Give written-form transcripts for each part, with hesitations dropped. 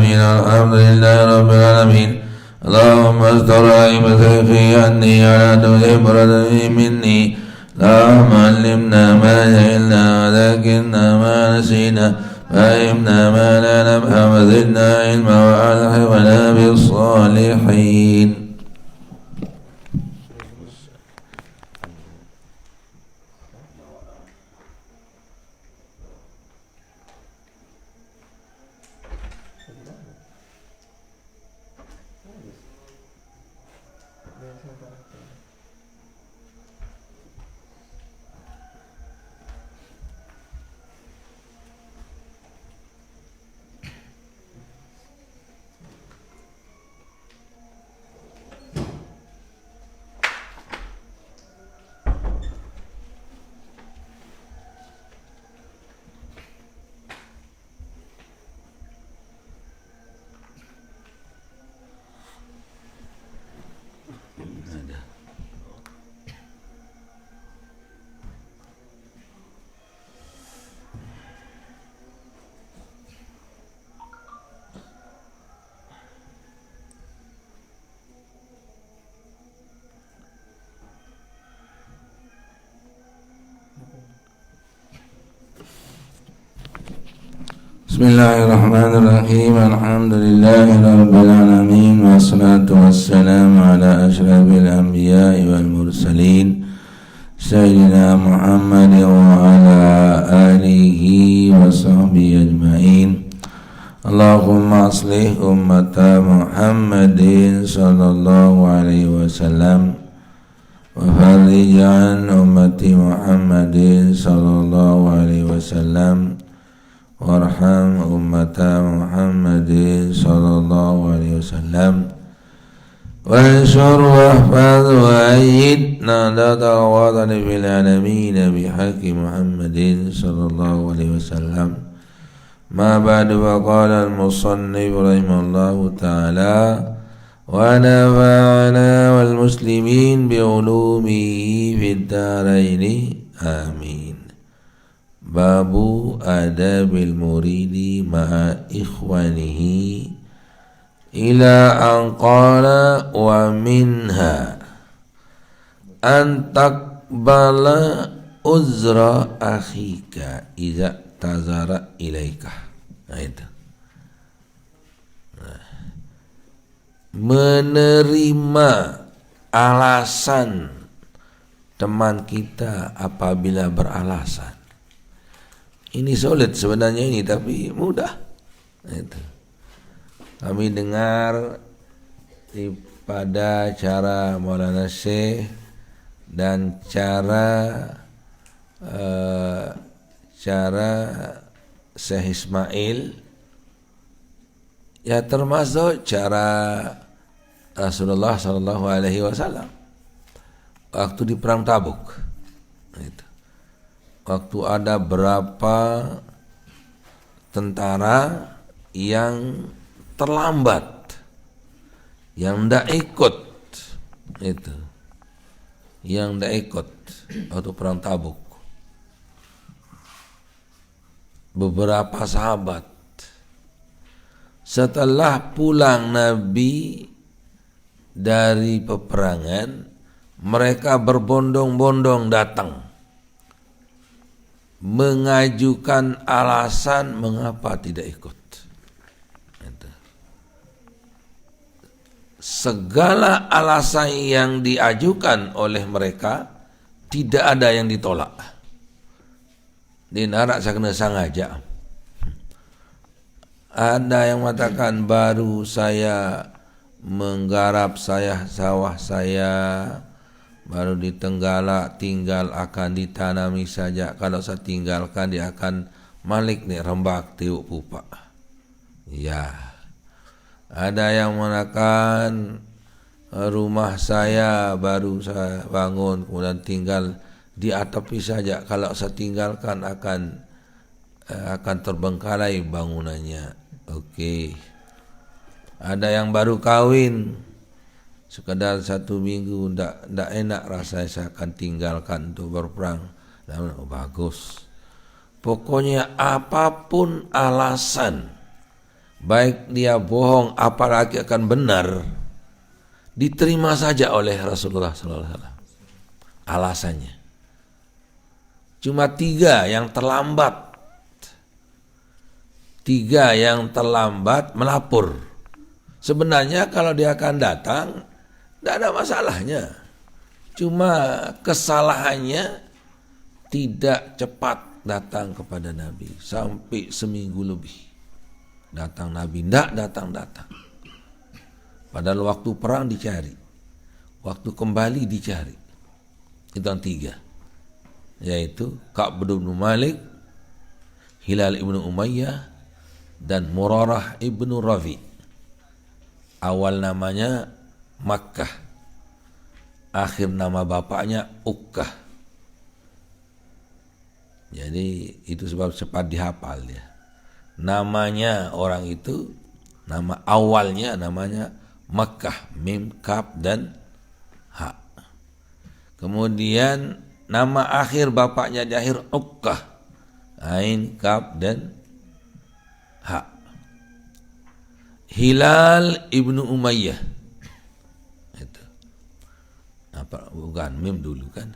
العالمين الحمد لله رب العالمين اللهم استر عيبتي عني ولا تذهب ردمي مني اللهم علمنا ما جهلنا وذكرنا ما نسينا فهمنا ما لا نفهم وزدنا علما وألحقنا بالصالحين. Bismillahirrahmanirrahim. Alhamdulillahi rabbil alamin wassalatu wassalamu ala asyrafil anbiya'i wal mursalin sayyidina Muhammad wa ala alihi wa sahbihi ajma'in. Allahumma aslih ummata Muhammadin sallallahu alaihi wasallam wa farrij an ummati Muhammadin sallallahu alaihi wasallam warham ummata Muhammadin sallallahu alaihi wasallam wanshur wahfaz wa ayyid nadata wadani fil alamin bihaqqi Muhammadin sallallahu alaihi wasallam. Ma ba'du faqala al-musannif rahimahullahu ta'ala wa nafa'ana wal muslimin bi ulumihi fid daraini amin. Babu adabil muridi ma'a ikhwanihi ila an qala wa minha an taqbala uzra akhika iza tazara ilaika. Nah itu. Menerima alasan teman kita apabila beralasan. Ini sulit sebenarnya ini, tapi mudah. Itu. Kami dengar pada cara Maulana Syekh dan cara Syekh Ismail, ya termasuk cara Rasulullah Sallallahu Alaihi Wasallam waktu di perang Tabuk. Itu. Waktu ada berapa tentara yang terlambat, yang tidak ikut, itu, yang tidak ikut waktu perang Tabuk. Beberapa sahabat setelah pulang Nabi dari peperangan, mereka berbondong-bondong datang mengajukan alasan mengapa tidak ikut. Segala alasan yang diajukan oleh mereka tidak ada yang ditolak. Di narak saya kena sengaja. Ada yang mengatakan baru saya menggarap sawah saya, baru di Tenggala tinggal akan ditanami saja. Kalau saya tinggalkan dia akan malik nih rembak tiuk pupa. Ya. Ada yang mengatakan rumah saya baru saya bangun kemudian tinggal di atepi saja. Kalau saya tinggalkan akan terbengkalai bangunannya. Oke. Ada yang baru kawin sekedar 1 minggu ndak enak rasanya saya akan tinggalkan untuk berperang. Oh, bagus. Pokoknya apapun alasan baik dia bohong apalagi akan benar, diterima saja oleh Rasulullah SAW. Alasannya cuma tiga yang terlambat melapor. Sebenarnya kalau dia akan datang tidak ada masalahnya, cuma kesalahannya tidak cepat datang kepada Nabi sampai seminggu lebih. Datang Nabi tidak datang. Padahal waktu perang dicari, waktu kembali dicari. Itu yang tiga, yaitu Ka'b bin Malik, Hilal ibnu Umayyah, dan Murarah ibnu Rafi. Awal namanya Makkah, akhir nama bapaknya Ukkah. Jadi itu sebab cepat dihafal dia. Namanya orang itu, nama awalnya namanya Makkah, mim, kaf, dan ha. Kemudian nama akhir bapaknya di akhir Ukkah, ain, kaf, dan ha. Hilal ibnu Umayyah. Itu. Apa? Bukan mim dulu kan?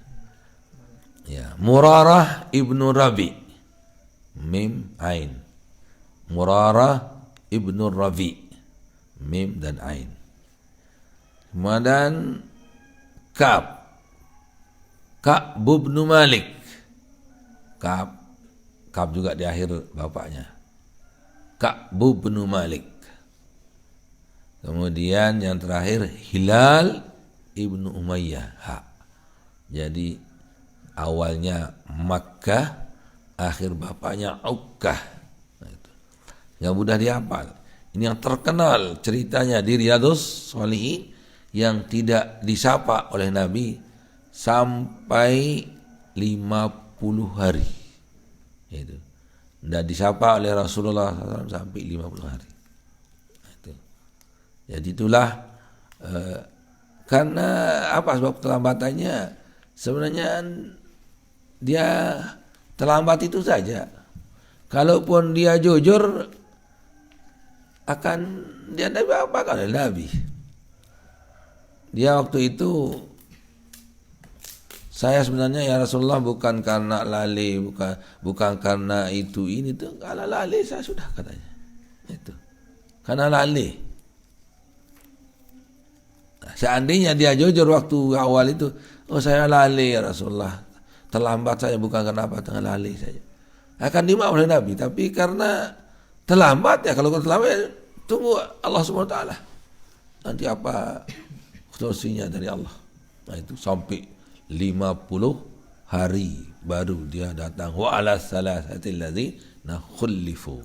Ya, Murarah ibnu Rabi, mim, ain. Murarah ibnu Rabi, mim dan ain. Kemudian Ka'b bin Malik. Ka'b juga di akhir bapaknya. Ka'b bin Malik. Kemudian yang terakhir Hilal ibnu Umayyah. Ha. Jadi awalnya Makkah, akhir bapaknya Ukkah. Nah, itu nggak mudah dihafal. Ini yang terkenal ceritanya di Riyadhus Shalihin yang tidak disapa oleh Nabi sampai 50 hari. Itu tidak disapa oleh Rasulullah SAW sampai 50 hari. Itu. Jadi itulah karena apa sebab keterlambatannya? Sebenarnya dia terlambat itu saja. Kalaupun dia jujur, akan dia Nabi apa kan Nabi. Dia waktu itu, saya sebenarnya ya Rasulullah bukan karena lalai, bukan karena itu ini tuh. Kalau lalai saya sudah katanya. Itu. Karena lalai. Nah, seandainya dia jujur waktu awal itu, oh saya lalai ya Rasulullah, terlambat saya bukan karena apa, tengah lalai saja, akan dimaaf oleh Nabi. Tapi karena terlambat ya, kalau terlambat ya, tunggu Allah SWT nanti apa solusinya dari Allah. Nah itu sampai 50 hari baru dia datang. Wa ala salasatil ladzina khulifu.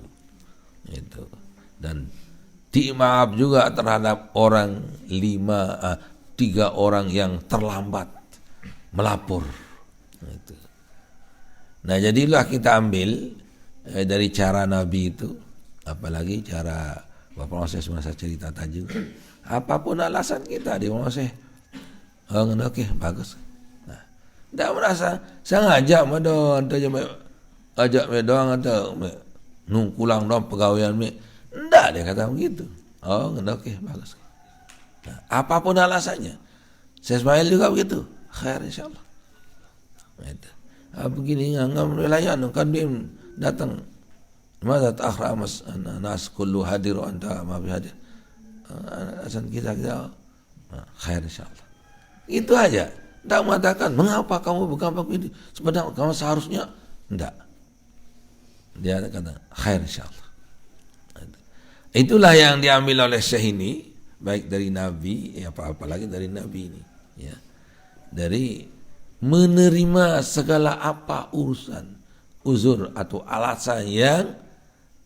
Itu. Dan dimaaf juga terhadap orang 3 orang yang terlambat melapor. Itu. Nah jadilah kita ambil dari cara Nabi itu, apalagi cara Bapak Moses masa cerita tadi, apapun alasan kita di Moses, oke bagus. Nah, tidak merasa saya ngajak medon, ajak medon atau nungkulang dong pegawaian me, tidak dia kata begitu. Oh oke bagus. Nah, apapun alasannya, saya Ismail juga begitu, khair insyaallah. Nah, itu. Begini ngam wilayah kan dia datang, masa takhra nas kullu hadir wa anta ma bi hadir. Alasan kita khair insyaallah. Itu aja. Tidak mengatakan mengapa kamu bukan begini, sebenarnya kamu seharusnya tidak. Dia kata khair insyaallah. Itulah yang diambil oleh Syekh ini, baik dari Nabi, ya apalagi dari Nabi ini, ya. Dari menerima segala apa urusan, uzur atau alasan yang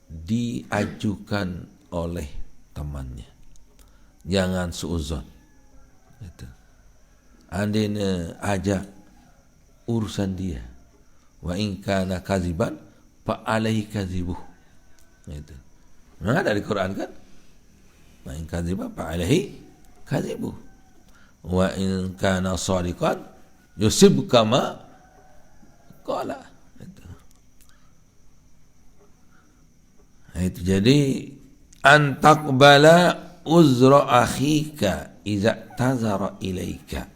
diajukan oleh temannya. Jangan suuzon. Itu. Andainya ajak urusan dia, wa in kana kaziban fa alaihi kazibuh. Itu. Nah dari Quran kan, wa in kaziba fa alaihi kazibuh. Wa in kana shadiqan yusib kama qala. Itu. Nah, itu jadi an taqbala uzra akhika iza tazara ilaika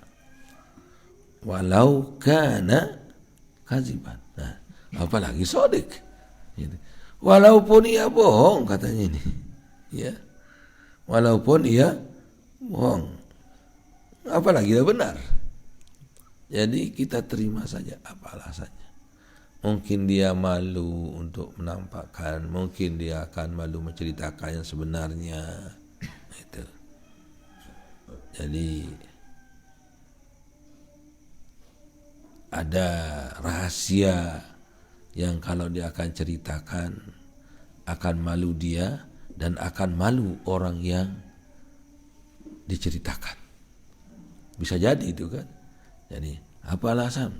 walau kana kaziban. Nah, apalagi sodik. Walaupun ia bohong katanya ini. Ya. Walaupun ia bohong. Apalagi dia benar. Jadi kita terima saja apa alasannya. Mungkin dia malu untuk menampakkan, mungkin dia akan malu menceritakan yang sebenarnya. Itu. Jadi ada rahasia yang kalau dia akan ceritakan akan malu dia dan akan malu orang yang diceritakan. Bisa jadi itu kan. Jadi apa alasan?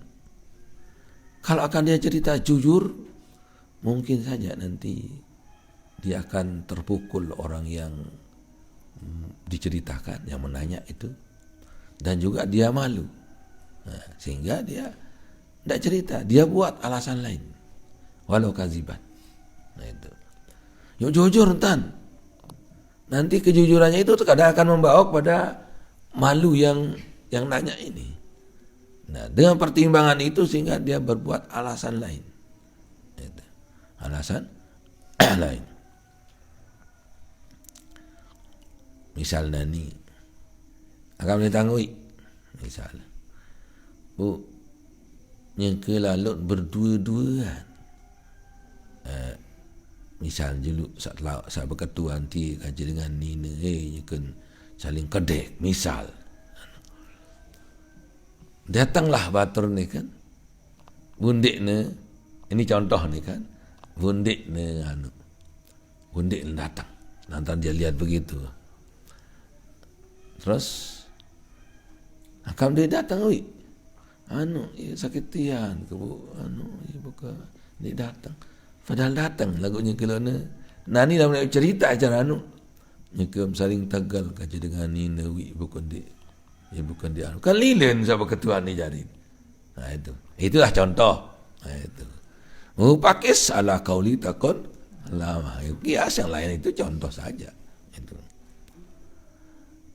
Kalau akan dia cerita jujur, mungkin saja nanti dia akan terpukul orang yang diceritakan, yang menanya itu. Dan juga dia malu. Nah, sehingga dia tidak cerita, dia buat alasan lain. Walau kaziban. Nah itu. Yuk jujur entan. Nanti kejujurannya itu kadang akan membawa pada malu yang nanya ini. Nah, dengan pertimbangan itu sehingga dia berbuat alasan lain. Itu. Alasan lain. Misalnya ni, akan ditangui. Misalnya, bu, yang kelalut berdua-duaan. Misal dulu saat berketua nanti kaji dengan Nina, kan saling kedek. Misal. Datanglah batur ni kan, bundik ni, ini contoh ni kan, bundik ni bundik ni datang, nanti dia lihat begitu, terus, akam dia datang, ya sakit tian, ya buka, dia datang, padahal datang lagunya kalau ni, nani dalam cerita acara nyekam saling tegal kaji dengan ni nawi bukan dia. Ya bukan dia. Kan lilin sama ketua ni jadi. Nah itu. Itulah contoh. Nah itu. Pakis ala qauli takun lama. Kias yang lain itu contoh saja. Itu.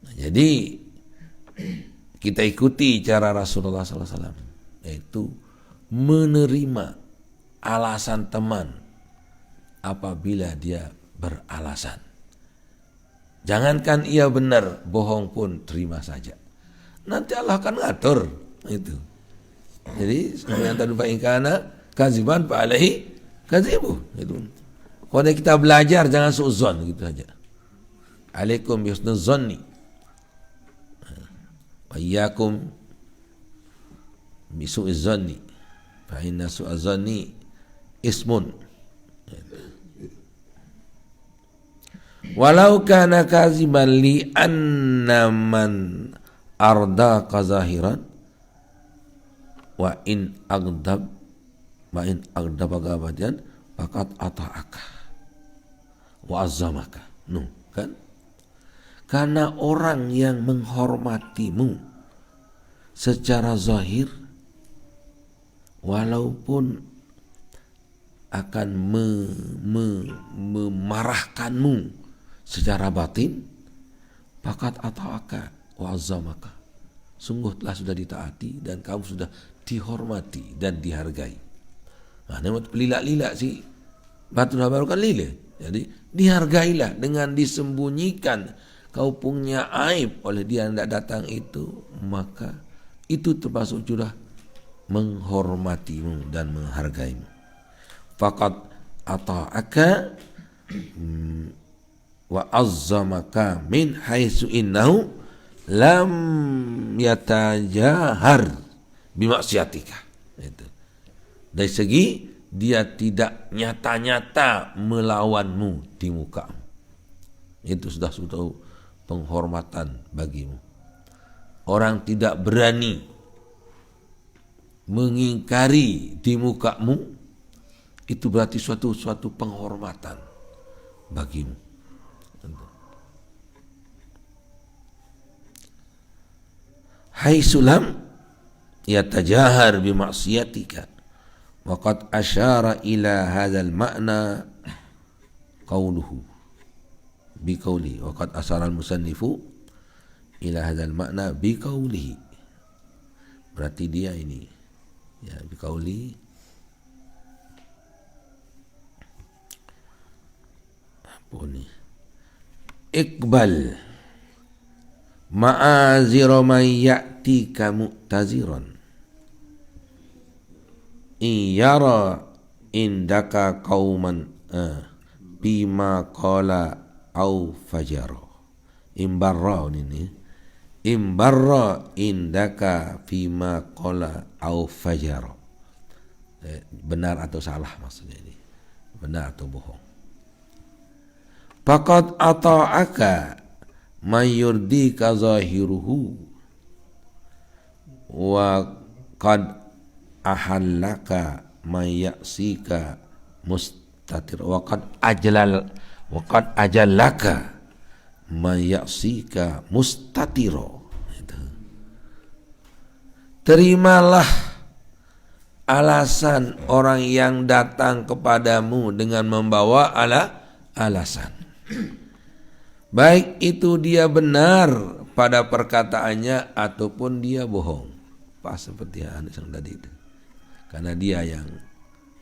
Nah, jadi kita ikuti cara Rasulullah SAW, yaitu menerima alasan teman apabila dia beralasan. Jangankan ia benar, bohong pun terima saja. Nanti Allah akan ngatur itu. Jadi yang tadi Pak Ingkana kaziban Pak Alaihi kazibu itu. Kalau kita belajar jangan suudzon gitu saja. Alaikum bisnuzonni. Wa iyyakum bisuudzonni. Fa inna suudzonni ismun. Walau kana kaziban li annaman arda kazahiran wa in agdab agabadian fakat ata'aka wa azzamaka. Kan? Karena orang yang menghormatimu secara zahir walaupun akan memarahkanmu secara batin, fakat ata'aka wa azzamaka, sungguh telah sudah ditaati dan kamu sudah dihormati dan dihargai. Nah, nama pelilak-lilak si batu baru kan lilin. Jadi dihargailah dengan disembunyikan kau punya aib oleh dia yang tidak datang itu, maka itu termasuk sudah menghormatimu dan menghargaimu. Faqad ata'aka wa azzamaka min haitsu innahu lam yatajahar bimaksiatika. Itu. Dari segi dia tidak nyata-nyata melawanmu di muka. Itu sudah suatu penghormatan bagimu. Orang tidak berani mengingkari di mukamu, itu berarti suatu penghormatan bagimu. Hai sulam yatajahar bimaksiatika wa qad asyara ila hadzal ma'na qauluhu biqauli wa qad asara al-musannifu ila hadzal makna biqaulihi. Berarti dia ini ya biqauli apa ni? Iqbal ma'azira man ya'tika mu'taziran iyara indaka qauman bima qala au fajara. Imbarra ini imbarra indaka fima qala au fajara. Benar atau salah maksudnya ini, benar atau bohong. Faqad ata'aka man yurdika zahiruhu wa qad ahallaka man ya'sika mustatir wa qad ajallaka man ya'sika mustatiro. Terimalah alasan orang yang datang kepadamu dengan membawa alasan, baik itu dia benar pada perkataannya ataupun dia bohong. Pas seperti yang tadi itu, karena dia yang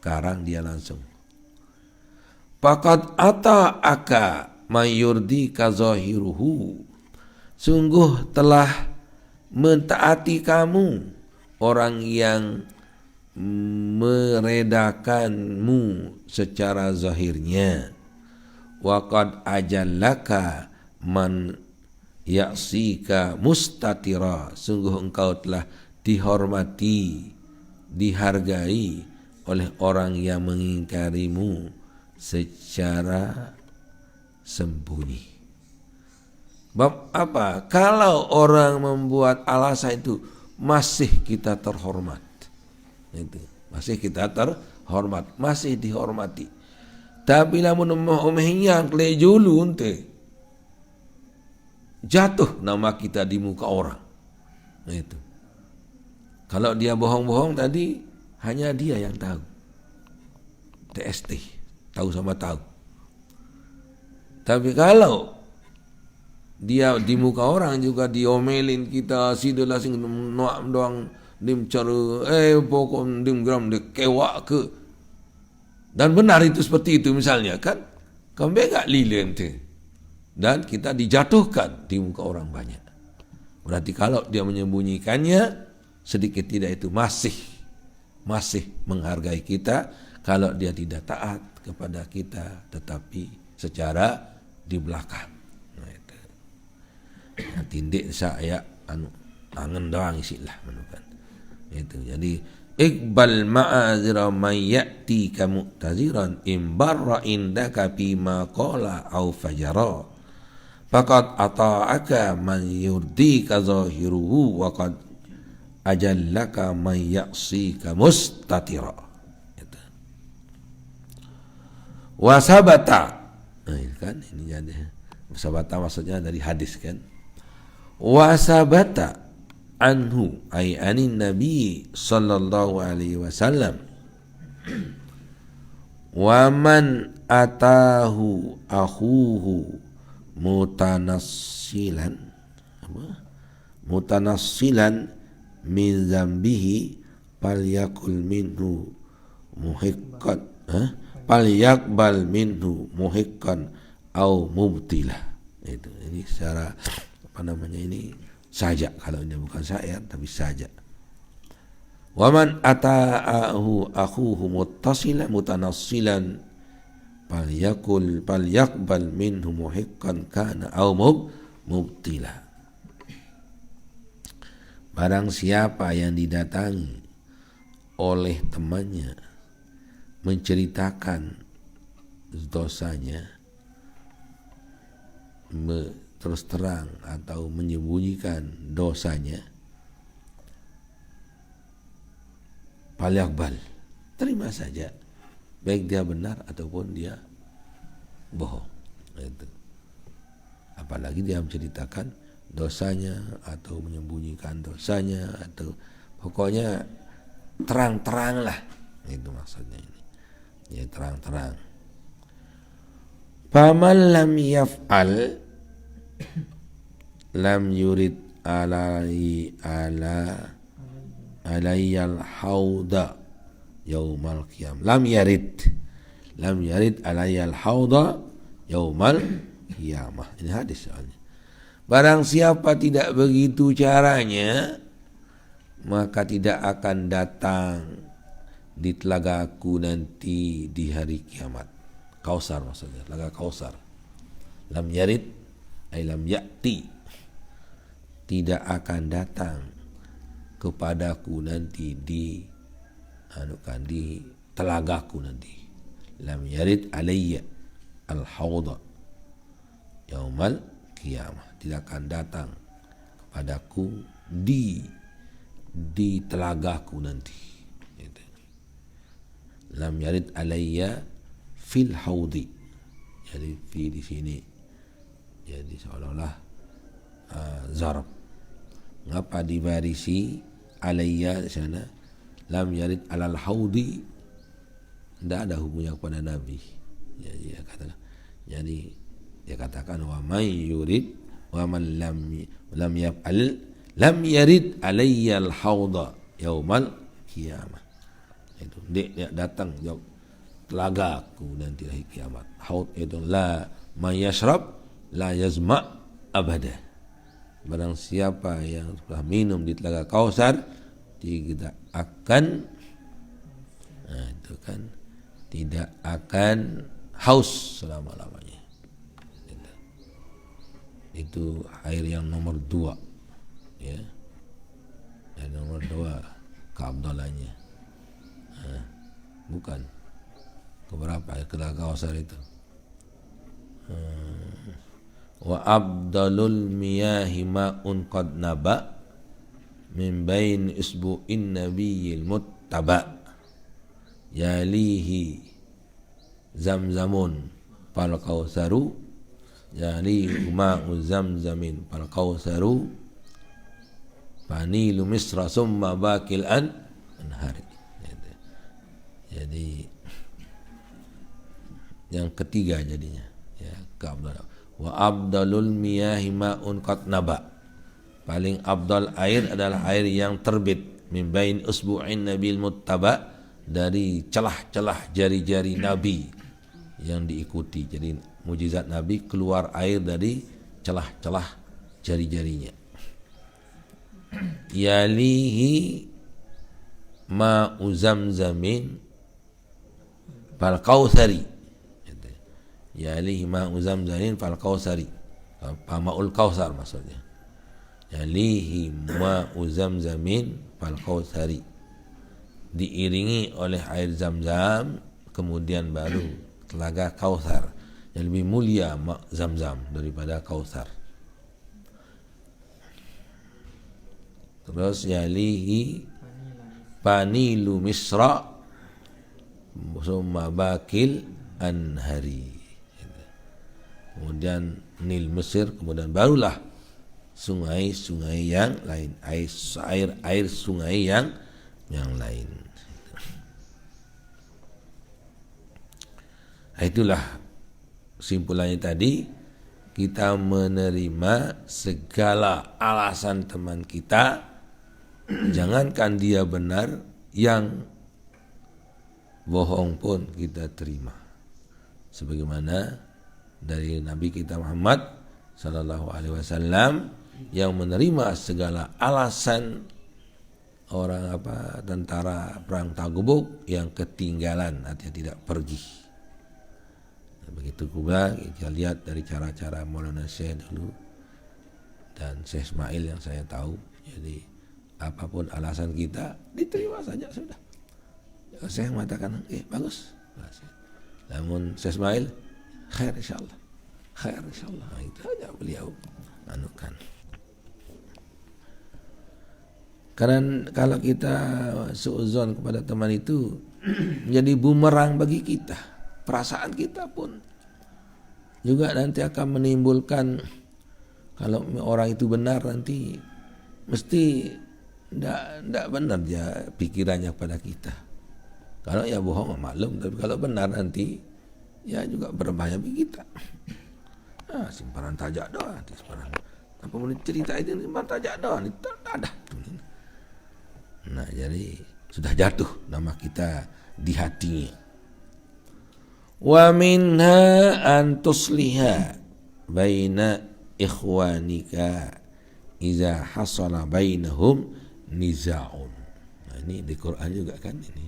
karang, dia langsung. Faqad ata'aka mayurdi kazahiruhu, sungguh telah mentaati kamu orang yang meredakanmu secara zahirnya. Wa qad ajallaka man ya'sika mustatira, sungguh engkau telah dihormati, dihargai oleh orang yang mengingkarimu secara sembunyi. Bab apa? Kalau orang membuat alasan itu masih kita terhormat. Itu masih kita terhormat, masih dihormati. Tapi lamun omehnya klejulu ente, jatuh nama kita di muka orang. Nah itu. Kalau dia bohong-bohong tadi hanya dia yang tahu. TST, tahu sama tahu. Tapi kalau dia di muka orang juga diomelin kita, sidolah sing noak doang dim cara pokok dim gram de kewak ke, dan benar itu seperti itu misalnya kan, kami gak lilin tu, dan kita dijatuhkan di muka orang banyak. Berarti kalau dia menyembunyikannya sedikit tidak, itu masih menghargai kita. Kalau dia tidak taat kepada kita tetapi secara di belakang. Nah itu. Tindik saya angen doang isilah menukan. Itu. Jadi iqbal ma'azira man ya'tika mu'taziran imbarra indaka bima qala au fajara. Faqad ata'aka man yurdika zahiruhu wa qad ajallaka man ya'sika mustatira. Itu. Wasabata. Nah, kan ini jadi wasabata maksudnya dari hadis kan. Wasabata anhu ay anin nabi sallallahu alaihi wasallam wa man atahu akhuhu mutanassilan min zambihi falyakul minhu muhiqqan falyakbal minhu muhiqqan au mubtilah. Itu ini secara apa namanya ini sajak, kalau ini bukan syair tapi sajak. Waman ata'ahu akhuhu mutanassilan falyakbal minhu muhiqqan kana au mubtila. Barang siapa yang didatangi oleh temannya menceritakan dosanya, terus terang atau menyembunyikan dosanya, falyakbal, terima saja, baik dia benar ataupun dia bohong. Itu. Apalagi dia menceritakan dosanya atau menyembunyikan dosanya, atau pokoknya terang-terang lah, itu maksudnya ini ya, terang-terang. Faman lam yaf'al lam yurid alayyal hauda yaumal qiyam. Lam yarid alayyal hauda yaumal qiyamah. Ini hadis soalnya. Barang siapa tidak begitu caranya, maka tidak akan datang di telagaku nanti di hari kiamat. Kausar maksudnya, telaga Kausar. Lam yarid ay lam ya'ti, tidak akan datang kepadaku nanti di telagaku nanti. Lam yarid alayya al-hawda yaumal qiyamah, tidak akan datang kepadaku di telagaku nanti. Lam yarid alayya fil haudi, jadi fi di sini jadi seolah-olah zarf. Ngapa dibarisi alayya di sana? Lam yarid alal haudi, tidak ada hubungannya kepada Nabi. Jadi dia katakan wa may yurid wa man lam yaf'al lam yarid alayya al hauda yaumal qiyamah. Itu dia datang jawab telagaku nanti hari kiamat. Haud itu la may yashrab la yazma abada. Barang siapa yang telah minum di telaga Kausar tidak akan tidak akan haus selama-lamanya. Itu air yang nomor 2, ya. Dan nomor 2 keabdalannya. Bukan keberapa air telaga Kausar itu? Wa abdalul miyahi ma'un qad naba min bain isbu'in nabiyil muttaba yalihi zamzamun fal kausaru yalihi ma'u zamzamin fal kausaru fanilu misra summa bakil anhari. Jadi yang ketiga jadinya, ya, keabdalan. Wa abdalul miyahi ma'un qad naba, paling abdal air adalah air yang terbit min bain usbu'in nabil muttaba, dari celah-celah jari-jari Nabi yang diikuti. Jadi mujizat Nabi keluar air dari celah-celah jari-jarinya. Yalihi ma'u zamzamin fal kautsari, yalihi ma'u zamzamin fal kautsari, ma'ul kautsar maksudnya. Yalihi ma'u zamzamin fal kautsari, diiringi oleh air Zam-Zam, kemudian baru telaga Kautsar. Yang lebih mulia Zam-Zam daripada Kautsar. Terus yalihi panilu misra summa bakil anhari, kemudian Nil Mesir, kemudian barulah sungai-sungai yang lain, air sungai yang lain. Itulah simpulannya tadi. Kita menerima segala alasan teman kita, jangankan dia benar, yang bohong pun kita terima. Sebagaimana dari Nabi kita Muhammad sallallahu alaihi wasallam yang menerima segala alasan orang tentara perang Tabuk yang ketinggalan, artinya tidak pergi. Begitu pula kita lihat dari cara-cara Maulana Syekh dulu dan Syekh Ismail yang saya tahu. Jadi apapun alasan kita diterima saja sudah. Syekh mengatakan bagus. Namun Syekh Ismail khair insyaallah. Nah, itu saja beliau anukan. Karena kalau kita suudzon kepada teman itu menjadi bumerang bagi kita. Perasaan kita pun juga nanti akan menimbulkan, kalau orang itu benar nanti mesti tidak benar dia pikirannya pada kita. Kalau ya bohong maklum, tapi kalau benar nanti ya juga berbahaya bagi kita. Simpanan tajak doa, simpanan apa boleh cerita itu simpanan tajak doa, ini tak ada. Nah, jadi sudah jatuh nama kita di hatinya. Wa minha an tusliha baina ikhwanika iza hasala bainahum niza'un. Nah, ini di Quran juga kan ini.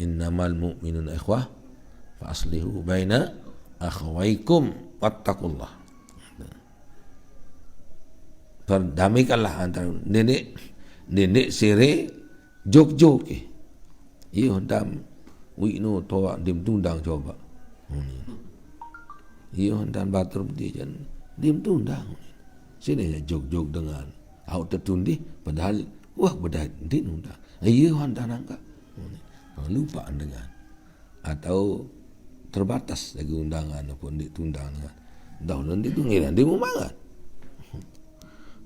Innamal mu'minuna ikhwah fa aslihu baina akhwaikum wattaqullah. Perdamaikanlah antara nenek sire jok-jok ke. Iyo dam wino toa dim tundang coba. Iyo dan batur dia jan dim tundang. Sini ya jok-jok dengan awak tertundi padahal wah bedah di nundang. Iyo hantar angka. Lupa dengan atau terbatas lagi undangan ataupun ditundang dengan dahulu itu ngira dia mau mangat.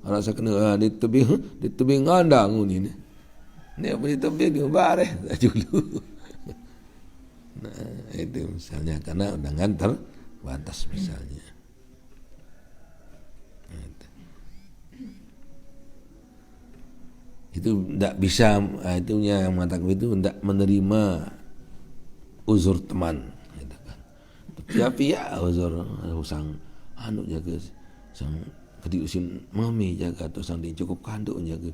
Rasa kena di tebing ngandang ni. Ni apa di tebing dia bareh dulu. Nah, itu misalnya karena undangan terbatas misalnya. Itu tidak bisa, itu yang mengatakan itu tidak menerima uzur teman. Tapi ya uzur sang anu jaga sang kediusin mami jaga atau sang dicukup kanduk jaga.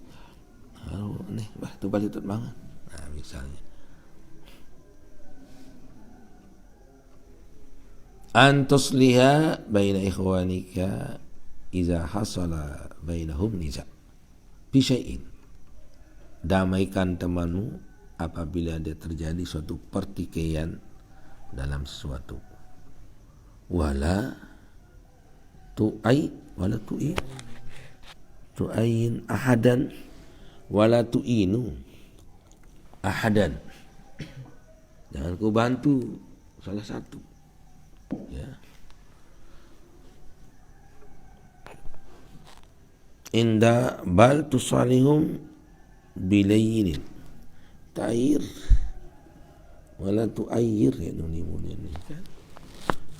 Nih bah tu balik tut banget. Nah misalnya. Antusliha baina ikhwanika iza hasala bainahum niza bi syai'in. Damaikan temanmu apabila ada terjadi suatu pertikaian dalam sesuatu. Wala tu'ain ahadan wala tu'inu ahadan. Jangan kau bantu salah satu. Ya. Inda bal tusalihum bilayinin ta'ir wala tu'ayir ya nunimun ini kan.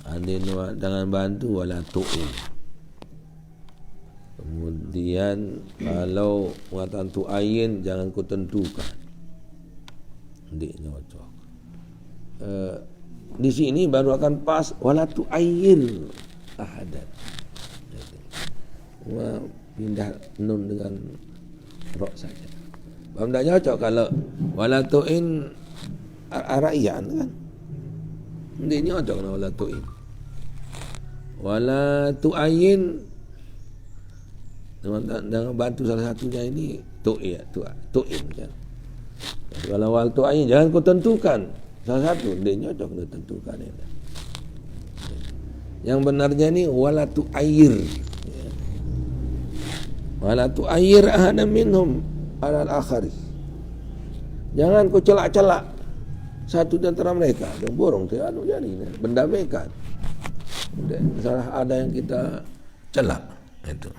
Ada dengan bantu wala tu'in. Kemudian kalau mengatakan tu'ayin jangan kau tentukan. Ndik nyocok. Di sini baru akan pas wala tu'ayir ahadan. Wah, pindah nun dengan rok saja. Tidak cocok kalau wala tu'in araiyan kan. Ini cocok kalau wala tu'in. Wala tu'ayin dengan bantu salah satunya ini tu'in kan. Kalau wala tu'ayin jangan kau tentukan salah satu. Ini cocok kau tentukan ini. Yang benarnya ini wala tu'ayir. Wala tu'ayir ahadan minhum alal akhari. Jangan kau celak-celak satu di antara mereka. Yang borong tu anu jadi mendamaikan. Salah ada yang kita celak itu.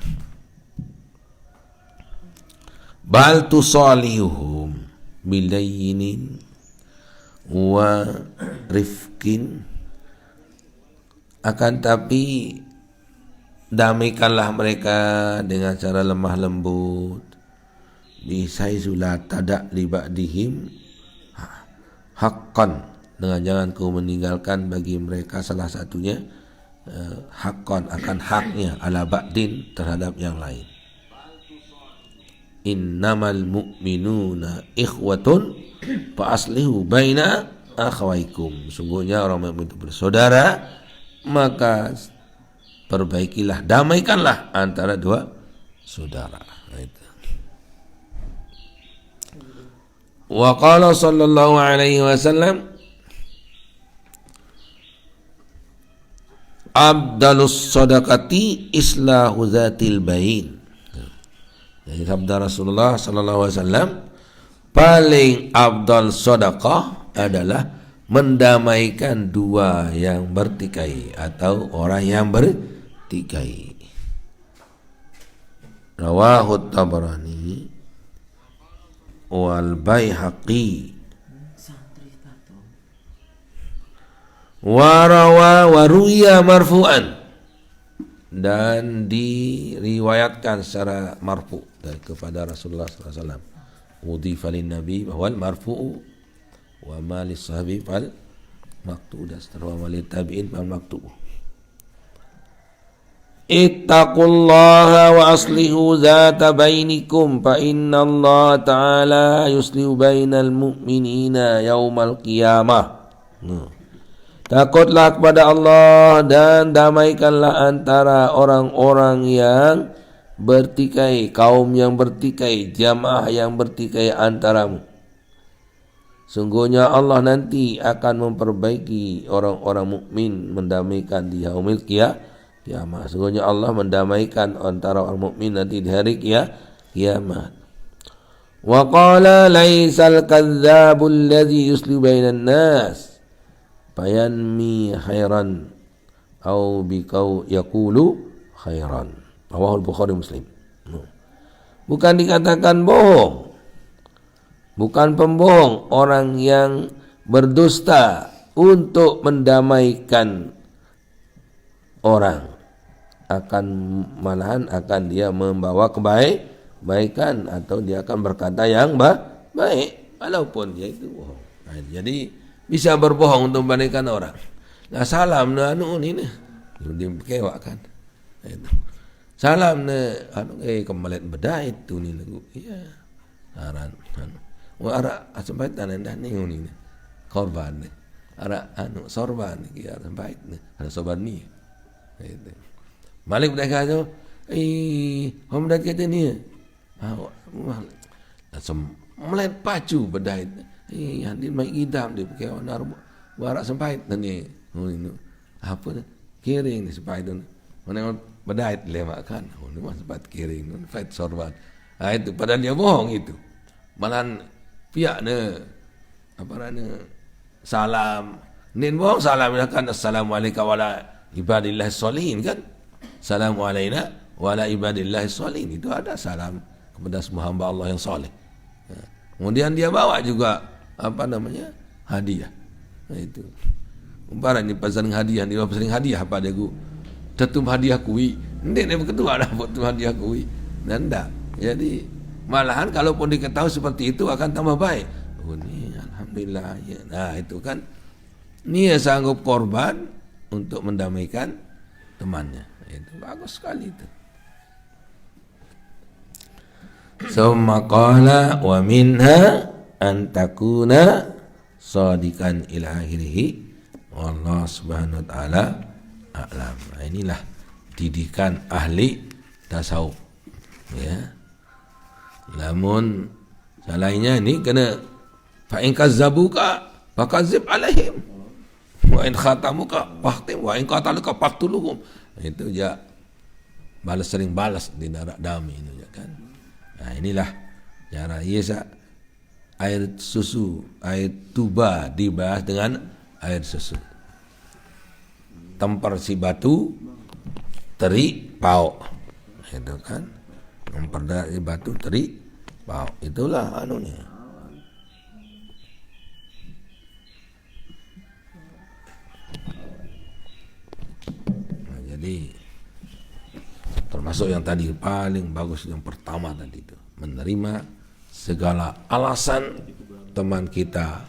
Bal tusalihum bilayinin wa rifkin, akan tapi damaikanlah mereka dengan cara lemah lembut. Bisaizula tadak libadihim haqqan, dengan jangan kau meninggalkan bagi mereka salah satunya haqqan, akan haknya ala ba'din terhadap yang lain. Innamal mu'minuna ikhwatun fa aslihu baina akhawaikum. Sungguhnya orang mukmin itu bersaudara, maka perbaikilah, damaikanlah antara dua saudara. Itu. Wa qala sallallahu alaihi wasallam abdalus sadaqati islahu zatil bain. Jadi sabda Rasulullah sallallahu alaihi wasallam, paling abdal sedekah adalah mendamaikan dua yang bertikai atau orang yang bertikai. Rawahu Tabarani wal Baihaqi Warawa waruya marfu'an, dan diriwayatkan secara marfu dari kepada Rasulullah SAW. Udhifa lin nabi wal marfu'u wa ma lis sahabi fal maktu, dan seterusnya wal tabi'in fal maktu. Ittaqullaha wa aslihu zata bainikum fa inna Allah ta'ala yuslihu bainal mu'minina yaumal qiyamah. Takutlah kepada Allah dan damaikanlah antara orang-orang yang bertikai, kaum yang bertikai, jamaah yang bertikai antaramu. Sungguhnya Allah nanti akan memperbaiki orang-orang mukmin, mendamaikan di yaumil kiamat. Sungguhnya Allah mendamaikan antara orang mukmin nanti di hari kiamat. Wa qala laisal kadzdzabul ladzi yusli bainan nas fayanmi khairan au biqau yaqulu khairan. Rawahul Bukhari Muslim. Bukan dikatakan bohong, bukan pembohong orang yang berdusta untuk mendamaikan orang, akan malahan akan dia membawa kebaikan, atau dia akan berkata yang baik walaupun dia itu bohong. Nah, jadi bisa berbohong untuk membandingkan orang. Nah, salam na anu ini dia kecewakan. Itu. Salam na anu kemalet bedait tu ni lagu. Iya. Aran anu. Wa ara sampai tanan nih ini. Korban. Ara anu sorban ya sampai ada sorban ni. Itu. Malik mereka tu hom dak kita ni. Melet pacu bedait. Handin mai idam dia pakai warna warak sempait ni. Apa tu? Kiring ni sempait tu. Mana bedait lemak kan. Ni mah sempait kiring, sempait sorban. Itu padahal dia bohong itu. Malahan pihak ne apa rana salam. Nin bohong salam kan assalamualaikum wala ibadillah sholihin kan. Assalamu alaina wala ibadillah sholihin. Itu ada salam kepada semua hamba Allah yang soleh. Kemudian dia bawa juga apa namanya hadiah. Nah, itu umpara ni pasang hadiah, dia pasang hadiah pada aku tetum hadiah kui ndek dia ketua dah buat hadiah kui dan ndak. Jadi malahan kalaupun diketahui seperti itu akan tambah baik. Oh ni alhamdulillah ya. Nah itu kan dia sanggup korban untuk mendamaikan temannya. Itu bagus sekali itu. Summa qala wa minha an takuna shadiqan ila akhirih wallahu subhanahu wa ta'ala a'lam. Nah, inilah didikan ahli tasawuf ya. Lamun salahnya ini kena fa in kazzabuka fakazib alaihim wa in khatamuka fahtim wa in qataluka faqtuluhum. Itu ya balas, sering balas di darat dami itu ya kan. Nah, inilah cara Yesus air susu, air tuba dibahas dengan air susu. Tempar si batu, teri pau. Itu kan. Tempar si batu, teri pau. Itulah anunya. Nah, jadi termasuk yang tadi paling bagus yang pertama tadi itu, menerima segala alasan teman kita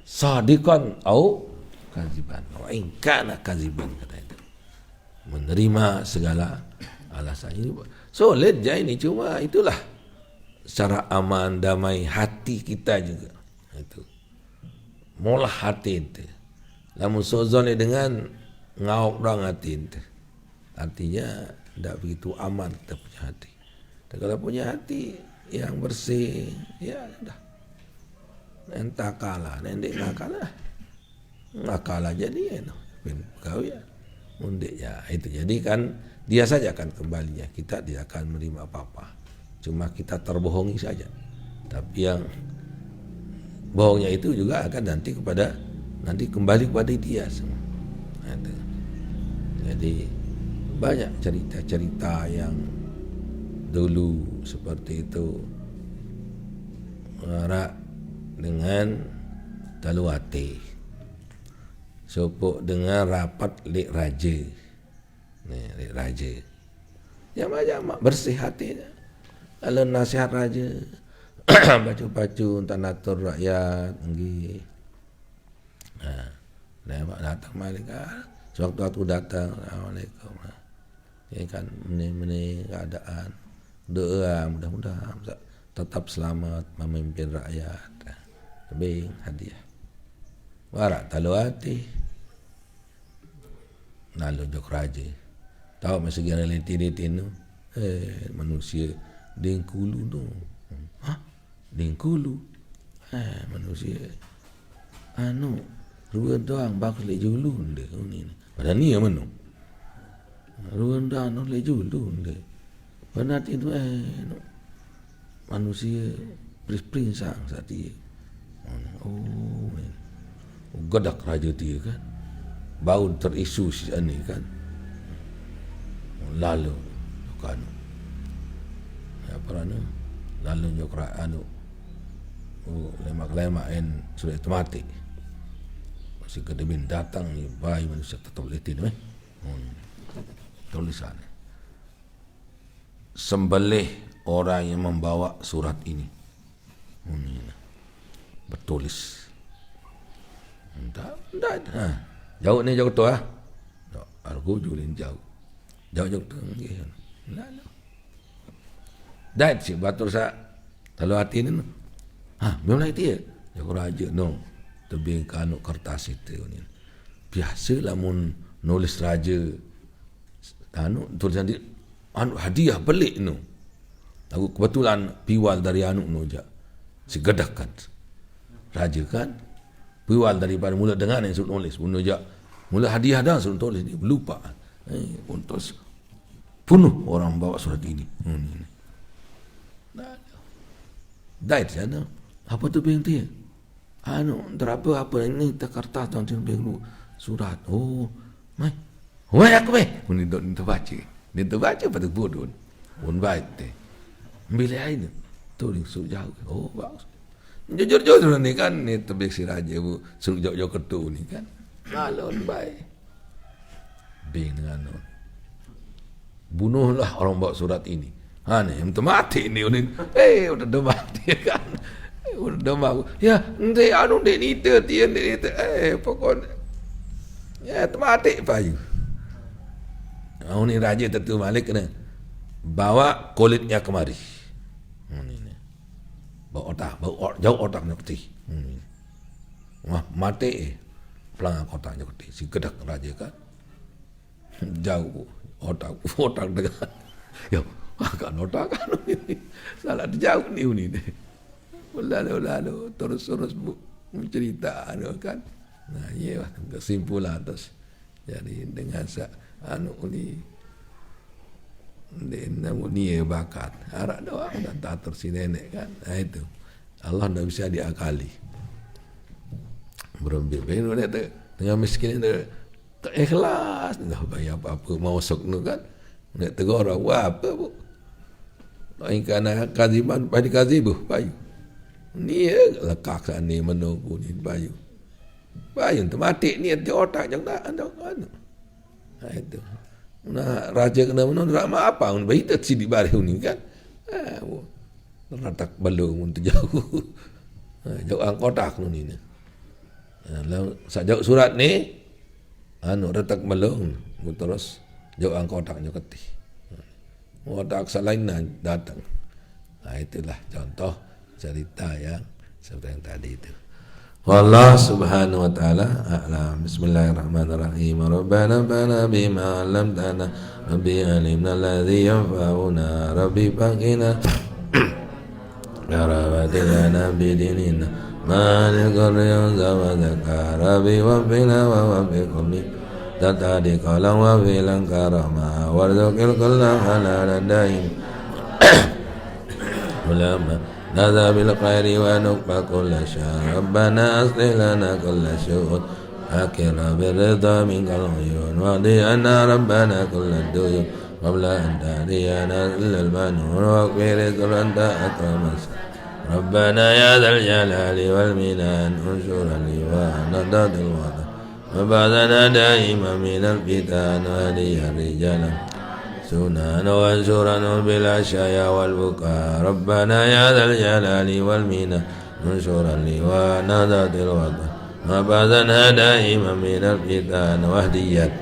sadiqan au kaziban wa in kana kaziban, kata itu. Menerima segala alasan ini sulit ya ini, cuma itulah secara aman damai hati kita juga itu. Molah hati itu. Lamun sozone dengan ngauk dong hati itu. Artinya tidak begitu aman kita punya hati. Dan kalau punya hati yang bersih, ya sudah. Entah kalah, nendek kalah, nggak kalah jadi ya, kau ya, mundek ya itu. Jadi kan dia saja akan kembalinya, kita tidak akan menerima apa-apa. Cuma kita terbohongi saja. Tapi yang bohongnya itu juga akan nanti kembali kepada dia semua. Jadi banyak cerita-cerita yang dulu seperti itu, mengarak dengan taluate Sopok dengan rapat lek raja. Ni lek raja. Yang macam bersih hatinya. Kalau nasihat raja, baca-baca tanatur rakyat, nggih. Datang balik. Sewaktu aku datang, Assalamualaikum. Ini kan meni keadaan. Doa mudah-mudahan tetap selamat memimpin rakyat. Lebih hadiah. Warak talu hati. Lalu jok raja. Tahu masa segala leti-leti tu. Manusia dengkulu tu. Dengkulu. Manusia. Ruang doang bagus lek julun dia ni. Pada ni yang mana? Ruang doang lek julun dia. Pada itu manusia prinsang saat dia. Gadak raja dia kan. Bau terisu si ani kan. Lalu kan. Apa anu? Lalu nyokra anu. Lemak-lemak sudah mati. Si kedebin datang ni bayi manusia tetap letin tulisan sembelih orang yang membawa surat ini bertulis jauh ni jauh tu aku julin jauh tu dah si batur sa kalau hati ni memang itu ya jauh raja tebing kanu kertas itu ni. Biasalah mun nulis raja tulisan dia hadiah pelik nu. Aku kebetulan piwal dari je. Si gedak kan. Raja kan. Piwal daripada mula dengan yang suruh nulis bunuh je. Mula hadiah dah suruh tulis dia lupa. Untuk bunuh orang bawa surat ini. Dah itu sana. Apa tu binti? Terapa apa ini kertas dalam tembok surat. Mai. Aku mai. Ini terbaca. Dia terbaca pada bodoh. Baik teh. Bila ini tu suruh jauh. Bagus. Jujur ni kan ni tebik si raja bu suruh jauh ketu ni kan. Malon baik. Bing dengan bunuhlah orang bawa surat ini. Ni yang mati ni udah mati kan. Udah mau ya nanti dek ni tian dek pokok mati payu ni raja tentu Malik kena bawa kulitnya kemari bawa jauh otaknya putih mati pelang otaknya putih si gedak raja kan jauh otak dengan ya kan otak kan salah jauh ni deh. Lalu terus mencerita kan. Iya kesimpulan atas. Jadi dengan ni namun dia bakat. Harap doang dan tak tersinenek kan. Itu Allah tak bisa diakali. Berembik dengan miskin itu tak ikhlas. Tak bayar apa-apa mau sok nu kan. Nak tegur orang apa bu? Lain kerana kaziban pada kazibuh payu. Ni lekak sana ni menunggu ni bayu tu mati ni di otak jangan ada kan itu raja kena menunggu drama apa un bayi tak sidi baru ni kan ratak belum untuk jauh angkotak ni lalu sajak surat ni ratak belum terus jauh angkotaknya ketih otak selain datang itulah contoh cerita yang seperti yang tadi itu. Wallahu subhanahu wa ta'ala a'lam. Bismillahirrahmanirrahim. Rabbana bana bima 'allamtana rabbi alimna alladhi yanfa'una rabbi faqina ya rabbatina bidinina malik ar-riyaz wa zakar rabbi wa bina wa bikum tatadi qala wa bilan karama warzuqil kulla halalan daim ulama نذهب بالخير ونكفى كل شر ربنا أصلح لنا كل شؤون أكرنا بالرضا منك العيون واقضي عنا ربنا كل الديون قبل أن تأتينا إلا المنون واغفر رزق أنت أكرم ربنا يا ذا الجلال والمنان انشر اللواء نضد الوطن وبعثنا دائما من الفتن وهدي الرجال سنان وانصرنا بالعشايا والبكاء ربنا يا ذا الجلال والمنى انصرا لواء ذات الوطن وبعثنا دائما من الفتن واهديا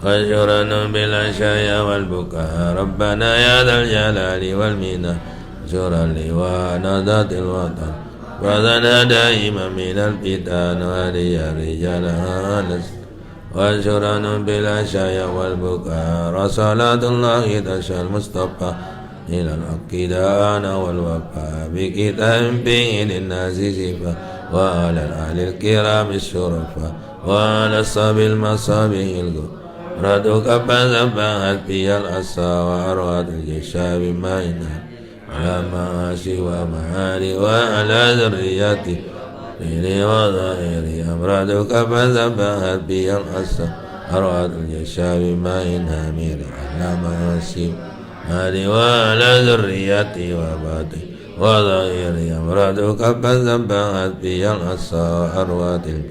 وانصرنا بالعشايا والبكاء ربنا يا ذا الجلال والمنى انصرا لواء ذات الوطن وبعثنا دائما من الفتن وهدي الرجال وانشرنا بالعشايا والبكاء رسالة الله تشاء المصطفى إلى الحق دعانا والوفاء بكتاب فيه للناس شفاء وعلى الأهل الكرام الشرفاء وعلى الصحب المصابيح الغرة كفا زباحت في الأسى وأرواد الجشاب ما إنها على معاشي ومعاني وعلى ذرياتي ديني وظاهري أمرادك فذبحت بي الأسى أرواد الجشاب ما إنها ميري على معاشي مالي وعلى ذرياتي وباتي وظاهري أمرادك فذبحت بي الأسى أرواد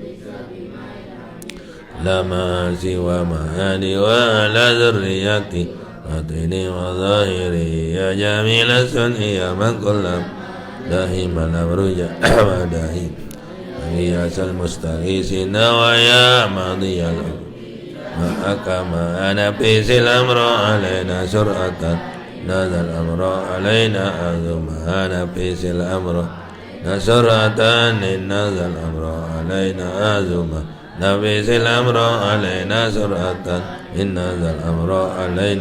لا معاشي ومعاني وعلى ذرياتي باطني وظاهري يا جميل السنء يا من كل داهم الأمر وداهم وياس المستغيثين ويا ماضي الأمر وحكم أنا بيس الأمر علينا سرعة نادى الأمر علينا أذم أنا بيس الأمر سرعة نادى الأمر علينا أذم نبيس الأمر علينا سرعة إن ذا الأمر علينا